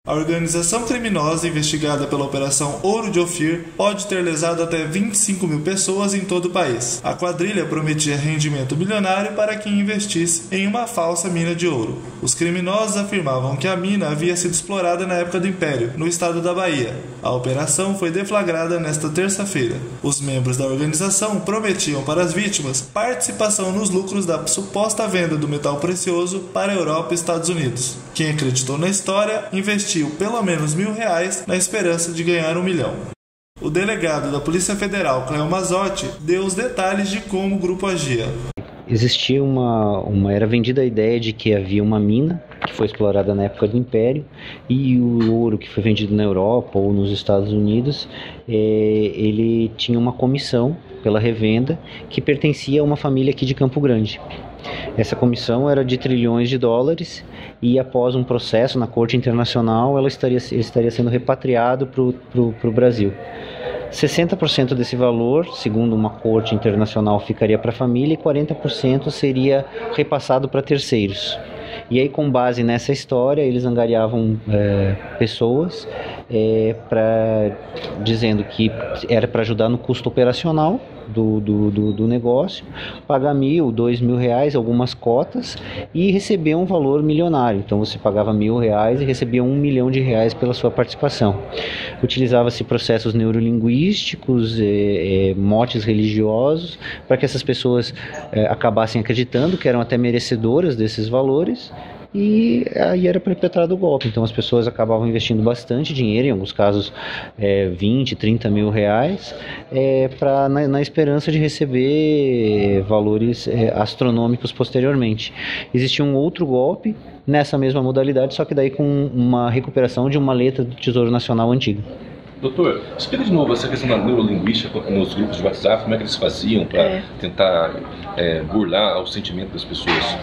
A organização criminosa investigada pela Operação Ouro de Ofir pode ter lesado até 25 mil pessoas em todo o país. A quadrilha prometia rendimento milionário para quem investisse em uma falsa mina de ouro. Os criminosos afirmavam que a mina havia sido explorada na época do Império, no estado da Bahia. A operação foi deflagrada nesta terça-feira. Os membros da organização prometiam para as vítimas participação nos lucros da suposta venda do metal precioso para a Europa e Estados Unidos. Quem acreditou na história investiu pelo menos R$1.000 na esperança de ganhar R$1 milhão. O delegado da Polícia Federal, Cléo Mazzotti, deu os detalhes de como o grupo agia. Existia era vendida a ideia de que havia uma mina que foi explorada na época do Império e o ouro que foi vendido na Europa ou nos Estados Unidos, ele tinha uma comissão pela revenda que pertencia a uma família aqui de Campo Grande. Essa comissão era de trilhões de dólares e após um processo na Corte Internacional ele estaria sendo repatriado para o Brasil. 60% desse valor, segundo uma corte internacional, ficaria para a família e 40% seria repassado para terceiros. E aí, com base nessa história, eles angariavam pessoas dizendo que era para ajudar no custo operacional do negócio, pagar R$1.000, R$2.000, algumas cotas e receber um valor milionário. Então você pagava R$1.000 e recebia R$1 milhão pela sua participação. Utilizava-se processos neurolinguísticos, motes religiosos, para que essas pessoas acabassem acreditando que eram até merecedoras desses valores. E aí era perpetrado o golpe. Então as pessoas acabavam investindo bastante dinheiro, em alguns casos 20, 30 mil reais, na esperança de receber valores astronômicos posteriormente. Existia um outro golpe nessa mesma modalidade, só que daí com uma recuperação de uma letra do Tesouro Nacional antiga. Doutor, explica de novo essa questão da neurolinguística nos grupos de WhatsApp, como é que eles faziam para tentar burlar o sentimento das pessoas?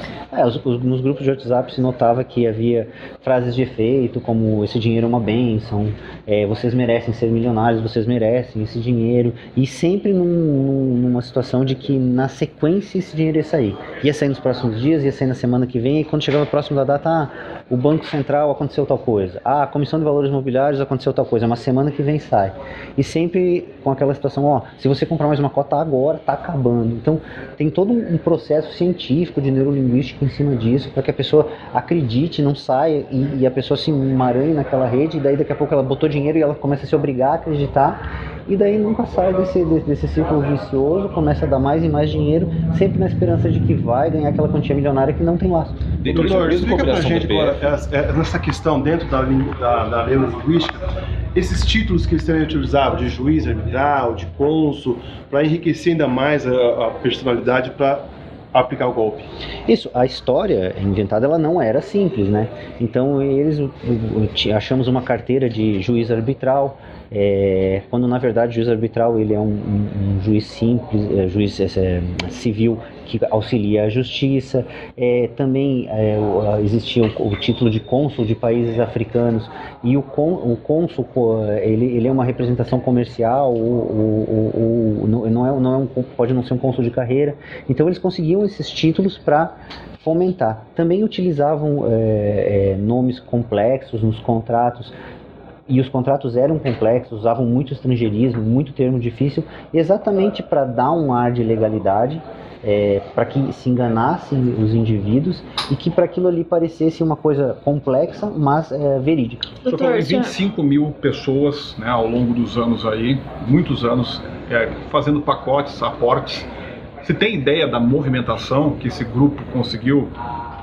Nos grupos de WhatsApp se notava que havia frases de efeito, como esse dinheiro é uma bênção, vocês merecem ser milionários, vocês merecem esse dinheiro, e sempre numa situação de que na sequência esse dinheiro ia sair nos próximos dias, ia sair na semana que vem, e quando chegava próximo da data, o Banco Central aconteceu tal coisa, a Comissão de Valores Imobiliários aconteceu tal coisa, uma semana que vem sai, e sempre com aquela situação, se você comprar mais uma cota agora, está acabando. Então tem todo um processo científico de neurolinguística em cima disso, para que a pessoa acredite, não saia e a pessoa se emaranhe naquela rede, e daí daqui a pouco ela botou dinheiro e ela começa a se obrigar a acreditar, e daí nunca sai desse círculo vicioso, começa a dar mais e mais dinheiro, sempre na esperança de que vai ganhar aquela quantia milionária que não tem lastro. Doutor, explica pra gente agora, nessa questão dentro da neurolinguística, esses títulos que eles também utilizavam, de juiz arbitral, de cônsul, para enriquecer ainda mais a personalidade para aplicar o golpe. Isso, a história inventada ela não era simples, né? Então achamos uma carteira de juiz arbitral, quando na verdade o juiz arbitral ele é um juiz simples, juiz civil que auxilia a justiça. Também existia o título de cônsul de países africanos, e o cônsul ele é uma representação comercial, pode não ser um cônsul de carreira. Então eles conseguiam esses títulos para fomentar. Também utilizavam nomes complexos nos contratos, e os contratos eram complexos, usavam muito estrangeirismo, muito termo difícil, exatamente para dar um ar de legalidade, para que se enganassem os indivíduos e que para aquilo ali parecesse uma coisa complexa, mas verídica. Você falou em 25 mil pessoas, né, ao longo dos anos aí, muitos anos, fazendo pacotes, aportes. Você tem ideia da movimentação que esse grupo conseguiu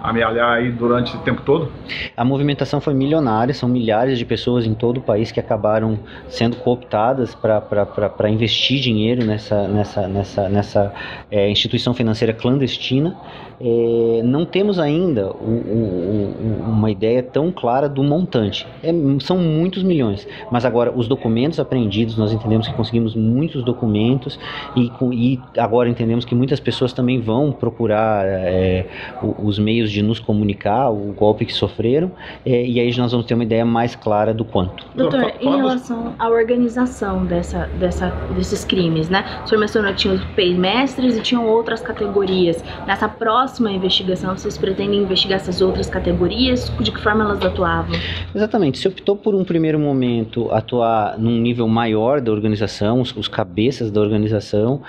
amealhar aí durante esse tempo todo? A movimentação foi milionária, são milhares de pessoas em todo o país que acabaram sendo cooptadas para investir dinheiro nessa instituição financeira clandestina. Não temos ainda uma ideia tão clara do montante. São muitos milhões, mas agora os documentos apreendidos, nós entendemos que conseguimos muitos documentos e agora entendemos que muitas pessoas também vão procurar os meios de nos comunicar o golpe que sofreram, e aí nós vamos ter uma ideia mais clara do quanto. Doutor, em relação à organização desses crimes, né? O senhor mencionou que tinha os paymasters e tinham outras categorias. Nessa próxima investigação, vocês pretendem investigar essas outras categorias? De que forma elas atuavam? Exatamente. Se optou por um primeiro momento atuar num nível maior da organização, os cabeças da organização,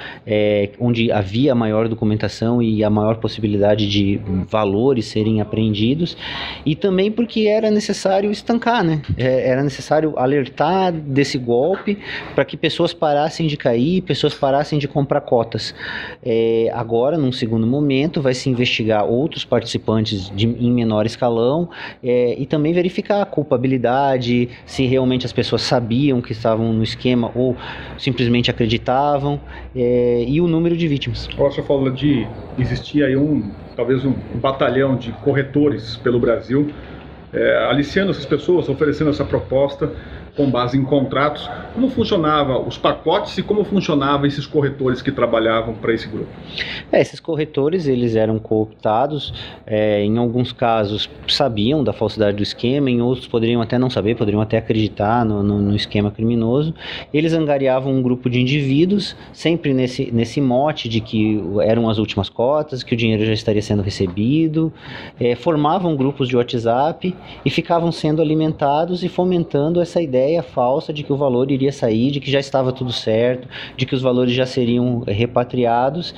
onde havia maior documentação e a maior possibilidade de valores serem apreendidos, e também porque era necessário estancar, né? Era necessário alertar desse golpe para que pessoas parassem de cair, pessoas parassem de comprar cotas. Agora, num segundo momento, vai se investigar outros participantes em menor escalão, e também verificar a culpabilidade, se realmente as pessoas sabiam que estavam no esquema ou simplesmente acreditavam, e o número de vítimas. Você falou de existir aí talvez um batalhão de corretores pelo Brasil, aliciando essas pessoas, oferecendo essa proposta com base em contratos. Como funcionava os pacotes e como funcionavam esses corretores que trabalhavam para esse grupo? Esses corretores, eles eram cooptados, em alguns casos sabiam da falsidade do esquema, em outros poderiam até não saber, poderiam até acreditar no esquema criminoso. Eles angariavam um grupo de indivíduos, sempre nesse mote de que eram as últimas cotas, que o dinheiro já estaria sendo recebido, formavam grupos de WhatsApp e ficavam sendo alimentados e fomentando essa ideia falsa de que o valor iria sair, de que já estava tudo certo, de que os valores já seriam repatriados,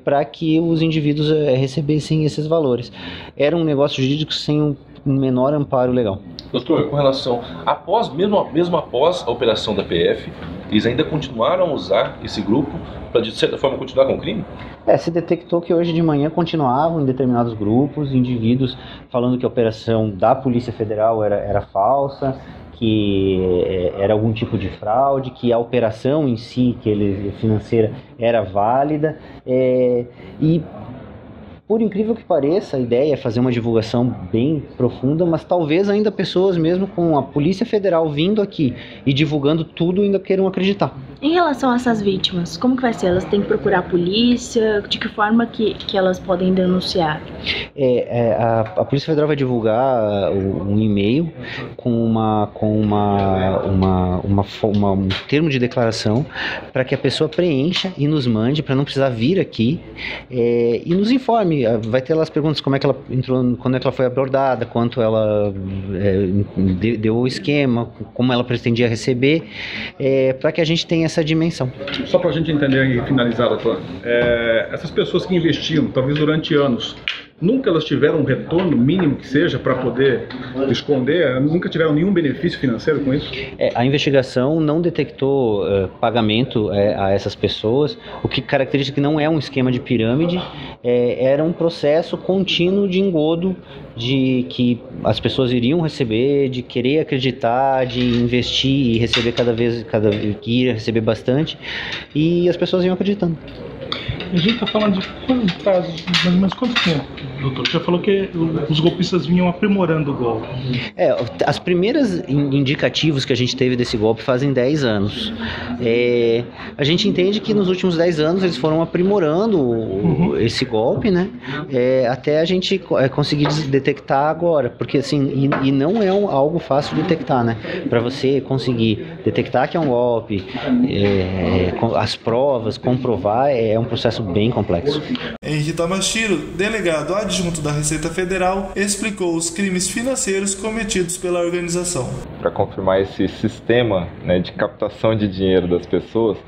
para que os indivíduos recebessem esses valores. Era um negócio jurídico sem um menor amparo legal. Doutor, com relação, mesmo após a operação da PF, eles ainda continuaram a usar esse grupo para, de certa forma, continuar com o crime? Se detectou que hoje de manhã continuavam em determinados grupos, indivíduos falando que a operação da Polícia Federal era falsa, que era algum tipo de fraude, que a operação em si, financeira, era válida, e por incrível que pareça, a ideia é fazer uma divulgação bem profunda, mas talvez ainda pessoas mesmo com a Polícia Federal vindo aqui e divulgando tudo ainda queiram acreditar. Em relação a essas vítimas, como que vai ser? Elas têm que procurar a polícia? De que forma que elas podem denunciar? A Polícia Federal vai divulgar um e-mail com um termo de declaração para que a pessoa preencha e nos mande, para não precisar vir aqui, e nos informe. Vai ter lá as perguntas, como é que ela entrou, quando é que ela foi abordada, quanto ela deu o esquema, como ela pretendia receber, para que a gente tenha essa dimensão. Só para a gente entender e finalizar, doutor, essas pessoas que investiam, talvez durante anos, nunca elas tiveram um retorno mínimo que seja para poder esconder? Elas nunca tiveram nenhum benefício financeiro com isso? A investigação não detectou pagamento a essas pessoas, o que caracteriza que não é um esquema de pirâmide, era um processo contínuo de engodo, de que as pessoas iriam receber, de querer acreditar, de investir e receber cada vez que ia receber bastante, e as pessoas iam acreditando. A gente está falando de quanto prazo, mais ou menos quanto tempo, doutor? Você falou que os golpistas vinham aprimorando o golpe. As primeiras indicativos que a gente teve desse golpe fazem 10 anos. A gente entende que nos últimos 10 anos eles foram aprimorando esse golpe, né? Até a gente conseguir detectar agora, porque assim, e não é algo fácil de detectar, né? Para você conseguir detectar que é um golpe, as provas, comprovar, é um processo bem complexo. Henri Tamashiro, delegado adjunto da Receita Federal, explicou os crimes financeiros cometidos pela organização. Para confirmar esse sistema, né, de captação de dinheiro das pessoas,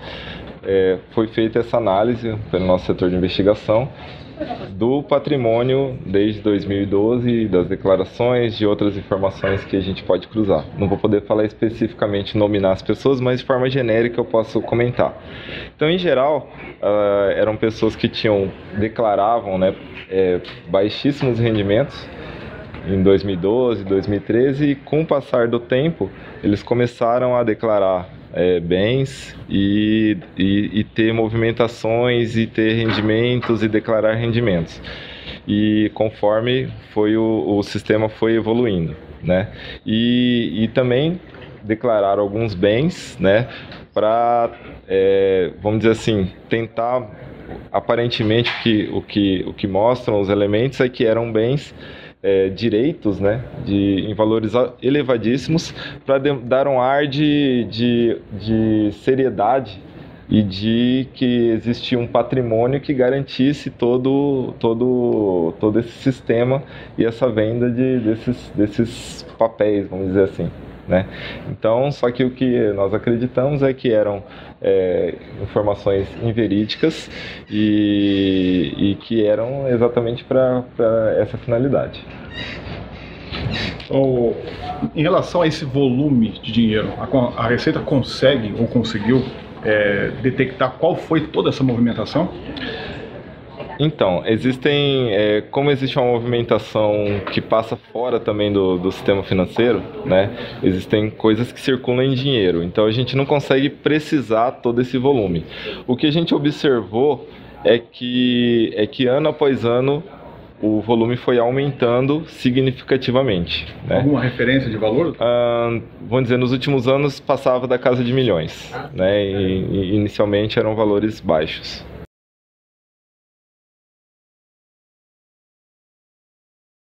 foi feita essa análise pelo nosso setor de investigação do patrimônio desde 2012, das declarações, de outras informações que a gente pode cruzar. Não vou poder falar especificamente, nominar as pessoas, mas de forma genérica eu posso comentar. Então, em geral, eram pessoas que declaravam, né, baixíssimos rendimentos em 2012, 2013, e com o passar do tempo, eles começaram a declarar bens e ter movimentações e ter rendimentos e declarar rendimentos. E conforme o sistema foi evoluindo. né? E também declararam alguns bens, né, para, vamos dizer assim, tentar, aparentemente o que mostram os elementos é que eram bens, direitos, né, em valores elevadíssimos, para dar um ar de seriedade e de que existia um patrimônio que garantisse todo esse sistema e essa venda desses papéis, vamos dizer assim, né? Então, só que o que nós acreditamos é que eram informações inverídicas e que eram exatamente para essa finalidade. Em relação a esse volume de dinheiro, a Receita consegue ou conseguiu detectar qual foi toda essa movimentação? Então, como existe uma movimentação que passa fora também do sistema financeiro, né, existem coisas que circulam em dinheiro, então a gente não consegue precisar todo esse volume. O que a gente observou é que ano após ano o volume foi aumentando significativamente, né? Alguma referência de valor? Vamos dizer, nos últimos anos passava da casa de milhões, né? E inicialmente eram valores baixos.